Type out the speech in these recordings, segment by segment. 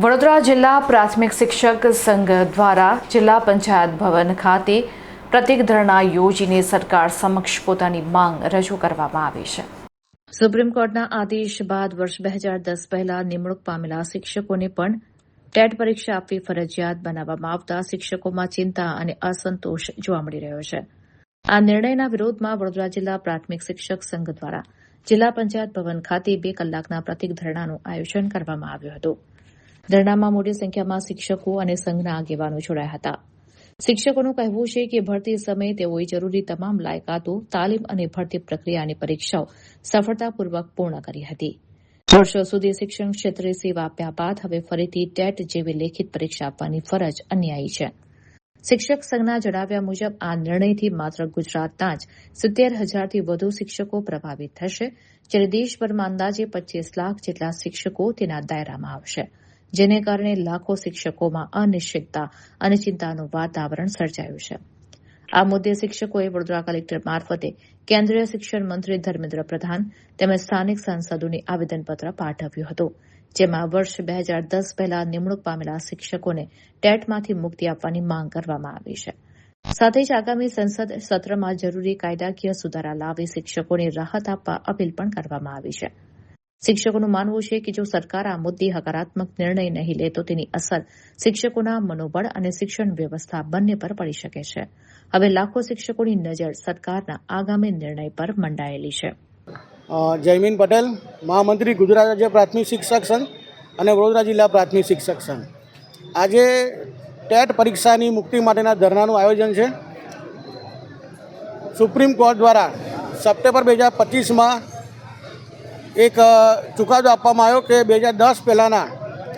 વડોદરા જિલ્લા પ્રાથમિક શિક્ષક સંઘ દ્વારા જિલ્લા પંચાયત ભવન ખાતે પ્રતિક ધરણા યોજીને સરકાર સમક્ષ પોતાની માંગ રજૂ કરવામાં આવી છે. સુપ્રીમ કોર્ટના આદેશ બાદ વર્ષ 2010 પહેલા નિમણૂક પામેલા શિક્ષકોને પણ ટેટ પરીક્ષા આપવી ફરજિયાત બનાવવામાં આવતા શિક્ષકોમાં ચિંતા અને અસંતોષ જોવા મળી રહ્યો છે. આ નિર્ણયના વિરોધમાં વડોદરા જિલ્લા પ્રાથમિક શિક્ષક સંઘ દ્વારા જિલ્લા પંચાયત ભવન ખાતે 2 કલાકના પ્રતિક ધરણાનું આયોજન કરવામાં આવ્યું હતું. ધરણામાં મોટી સંખ્યામાં શિક્ષકો અને સંઘના આગેવાનો જોડાયા હતા. શિક્ષકોનું કહેવું છે કે ભરતી સમયે તેઓએ જરૂરી તમામ લાયકાતો, તાલીમ અને ભરતી પ્રક્રિયાની પરીક્ષાઓ સફળતાપૂર્વક પૂર્ણ કરી હતી. વર્ષો સુધી શિક્ષણ ક્ષેત્રે સેવા આપ્યા બાદ હવે ફરીથી ટેટ જેવી લેખિત પરીક્ષા આપવાની ફરજ અન્યાયી છે. શિક્ષક સંઘના જણાવ્યા મુજબ આ નિર્ણયથી માત્ર ગુજરાતના જ 70,000થી વધુ શિક્ષકો પ્રભાવિત થશે, જ્યારે દેશભરમાં અંદાજે 25 લાખ જેટલા શિક્ષકો તેના દાયરામાં આવશે, જેને કારણે લાખો શિક્ષકોમાં અનિશ્ચિતતા અને ચિંતાનું વાતાવરણ સર્જાયું છે. આ મુદ્દે શિક્ષકોએ વડોદરા કલેક્ટર મારફતે કેન્દ્રીય શિક્ષણ મંત્રી ધર્મેન્દ્ર પ્રધાન તેમજ સ્થાનિક સાંસદોને આવેદનપત્ર પાઠવ્યું હતું, જેમાં વર્ષ 2010 પહેલા નિમણૂક પામેલા શિક્ષકોને ટેટમાંથી મુક્તિ આપવાની માંગ કરવામાં આવી છે. સાથે જ આગામી સંસદ સત્રમાં જરૂરી કાયદાકીય સુધારા લાવી શિક્ષકોને રાહત આપવા અપીલ પણ કરવામાં આવી છે. શિક્ષકોનું માનવું છે કે જો સરકાર આ મુદ્દે હકારાત્મક નિર્ણય નહીં લે તો તેની અસર શિક્ષકોના મનોબળ અને શિક્ષણ વ્યવસ્થા બંને પર પડી શકે છે. હવે લાખો શિક્ષકોની નજર સરકારના આગામી નિર્ણય પર મંડાયેલી છે. જયમીન પટેલ, મહામંત્રી ગુજરાત રાજ્ય પ્રાથમિક શિક્ષક સંઘ અને વડોદરા જિલ્લા પ્રાથમિક શિક્ષક સંઘ. આજે ટેટ પરીક્ષાની મુક્તિ માટેના ધરણાનું આયોજન છે. સુપ્રીમ કોર્ટ દ્વારા સપ્ટેમ્બર 2025માં એક ચુકાદો આપવામાં આવ્યો કે 2010 પહેલાંના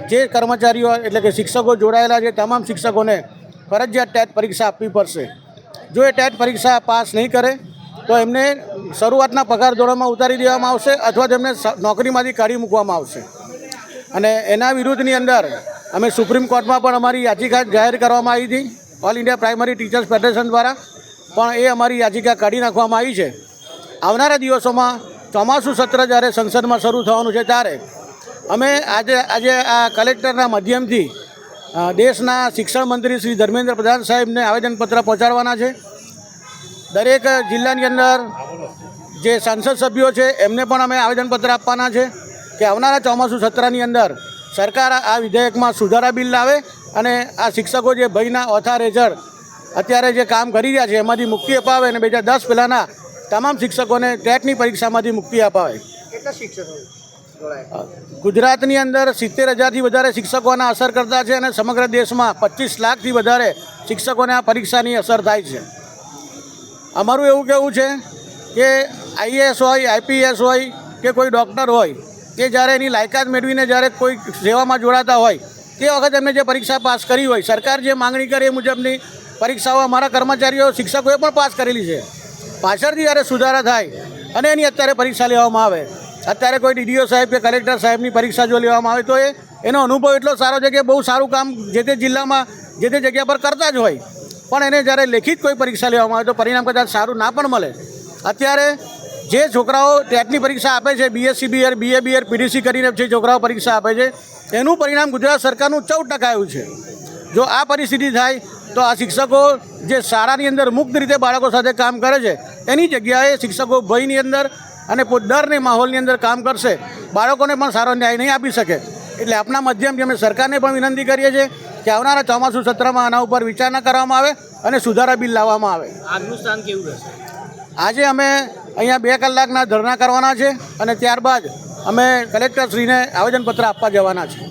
જે કર્મચારીઓ એટલે કે શિક્ષકો જોડાયેલા છે તમામ શિક્ષકોને ફરજિયાત ટેટ પરીક્ષા આપવી પડશે. જો એ ટેટ પરીક્ષા પાસ નહીં કરે તો એમને શરૂઆતના પગાર ધોરણમાં ઉતારી દેવામાં આવશે અથવા તેમને નોકરીમાંથી કાઢી મૂકવામાં આવશે. અને એના વિરુદ્ધની અંદર અમે સુપ્રીમ કોર્ટમાં પણ અમારી યાચિકા જાહેર કરવામાં આવી હતી. All India primary teachers federation દ્વારા પણ એ અમારી યાચિકા કાઢી નાખવામાં આવી છે. આવનારા દિવસોમાં ચોમાસું સત્ર જ્યારે સંસદમાં શરૂ થવાનું છે ત્યારે અમે આજે આ કલેક્ટરના માધ્યમથી દેશના શિક્ષણ મંત્રી શ્રી ધર્મેન્દ્ર પ્રધાન સાહેબને આવેદનપત્ર પહોંચાડવાના છે. દરેક જિલ્લાની અંદર જે સાંસદ સભ્યો છે એમને પણ અમે આવેદનપત્ર આપવાના છે કે આવનારા ચોમાસું સત્રની અંદર સરકાર આ વિધેયકમાં સુધારા બિલ લાવે અને આ શિક્ષકો જે ભયના ઓથાર હેઠળ અત્યારે જે કામ કરી રહ્યા છે એમાંથી મુક્તિ અપાવે અને 2010 પહેલાંના તમામ શિક્ષકોને ટેટની પરીક્ષામાંથી મુક્તિ અપાવે. કેટલા શિક્ષકો ગુજરાતની અંદર 70,000થી વધારે શિક્ષકોના અસર કરતા છે અને સમગ્ર દેશમાં 25 લાખથી વધારે શિક્ષકોને આ પરીક્ષાની અસર થાય છે. અમારું એવું કહેવું છે કે IAS હોય, IPS હોય કે કોઈ ડૉક્ટર હોય કે જ્યારે એની લાયકાત મેળવીને જ્યારે કોઈ સેવામાં જોડાતા હોય તે વખતે એમને જે પરીક્ષા પાસ કરી હોય, સરકાર જે માંગણી કરે એ મુજબની પરીક્ષાઓ અમારા કર્મચારીઓ શિક્ષકોએ પણ પાસ કરેલી છે. પાછળથી જ્યારે સુધારા થાય અને એની અત્યારે પરીક્ષા લેવામાં આવે, અત્યારે કોઈ DDO સાહેબ કે કલેક્ટર સાહેબની પરીક્ષા જો લેવામાં આવે તો એનો અનુભવ એટલો સારો છે કે બહુ સારું કામ જે તે જિલ્લામાં જે તે જગ્યા પર કરતા જ હોય, પણ એને જ્યારે લેખિત કોઈ પરીક્ષા લેવામાં આવે તો પરિણામ કદાચ સારું ના પણ મળે. અત્યારે જે છોકરાઓ ટેટની પરીક્ષા આપે છે, BSc BEd, BA BEd, PDC કરીને જે છોકરાઓ પરીક્ષા આપે છે એનું પરિણામ ગુજરાત સરકારનું 14% આવ્યું છે. જો આ પરિસ્થિતિ થાય તો આ શિક્ષકો જે શાળાની અંદર મુક્ત રીતે બાળકો સાથે કામ કરે છે એની જગ્યાએ શિક્ષકો ભયની અંદર અને ડરની માહોલની અંદર કામ કરશે, બાળકોને પણ સારો ન્યાય નહીં આપી શકે. એટલે આપના માધ્યમથી અમે સરકારને પણ વિનંતી કરીએ છીએ કે આવનારા ચોમાસું સત્રમાં આના ઉપર વિચારણા કરવામાં આવે અને સુધારા બિલ લાવવામાં આવે. આજનું સ્થાન કેવું રહેશે? આજે અમે અહીંયા 2 કલાકના ધરણા કરવાના છે અને ત્યારબાદ અમે કલેક્ટરશ્રીને આવેદનપત્ર આપવા જવાના છે.